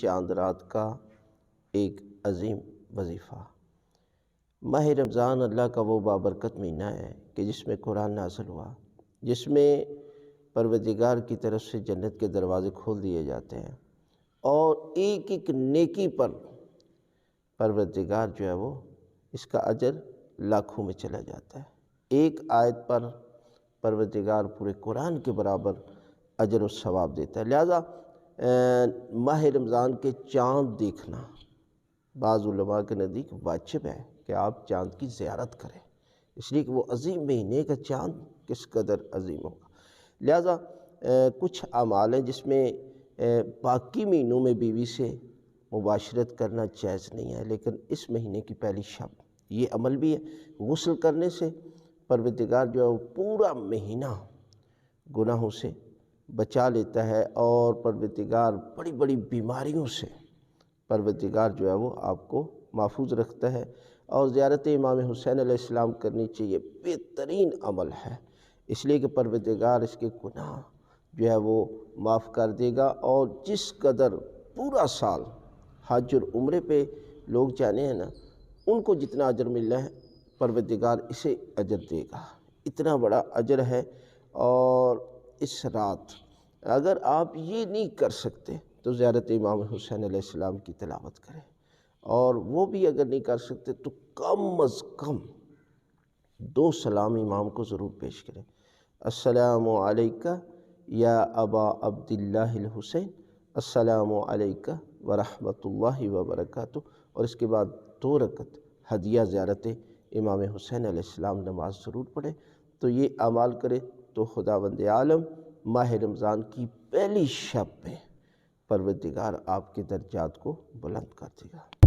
چاند رات کا ایک عظیم وظیفہ۔ ماہ رمضان اللہ کا وہ بابرکت مہینہ ہے کہ جس میں قرآن نازل ہوا، جس میں پروردگار کی طرف سے جنت کے دروازے کھول دیے جاتے ہیں اور ایک ایک نیکی پر پروردگار جو ہے وہ اس کا اجر لاکھوں میں چلا جاتا ہے۔ ایک آیت پر پروردگار پورے قرآن کے برابر اجر و ثواب دیتا ہے۔ لہذا ماہ رمضان کے چاند دیکھنا بعض علماء کے نزدیک واجب ہے کہ آپ چاند کی زیارت کریں، اس لیے کہ وہ عظیم مہینے کا چاند کس قدر عظیم ہوگا۔ لہذا کچھ اعمال ہیں جس میں باقی مہینوں میں بیوی سے مباشرت کرنا جائز نہیں ہے، لیکن اس مہینے کی پہلی شب یہ عمل بھی ہے۔ غسل کرنے سے پروردگار جو ہے وہ پورا مہینہ گناہوں سے بچا لیتا ہے اور پروردگار بڑی بڑی بیماریوں سے پروردگار جو ہے وہ آپ کو محفوظ رکھتا ہے۔ اور زیارت امام حسین علیہ السلام کرنی چاہیے، بہترین عمل ہے، اس لیے کہ پروردگار اس کے گناہ جو ہے وہ معاف کر دے گا۔ اور جس قدر پورا سال حج اور عمرے پہ لوگ جانے ہیں نا، ان کو جتنا اجر مل رہا ہے پروردگار اسے اجر دے گا، اتنا بڑا اجر ہے۔ اور اس رات اگر آپ یہ نہیں کر سکتے تو زیارت امام حسین علیہ السلام کی تلاوت کریں، اور وہ بھی اگر نہیں کر سکتے تو کم از کم 2 سلام امام کو ضرور پیش کریں۔ السلام علیکہ یا ابا عبداللہ الحسین، السلام علیکہ ورحمۃ اللہ وبرکاتہ، اور اس کے بعد 2 رکعت ہدیہ زیارت امام حسین علیہ السلام نماز ضرور پڑھیں۔ تو یہ اعمال کرے تو خداوند عالم ماہ رمضان کی پہلی شب میں پروردگار آپ کے درجات کو بلند کر دے گا۔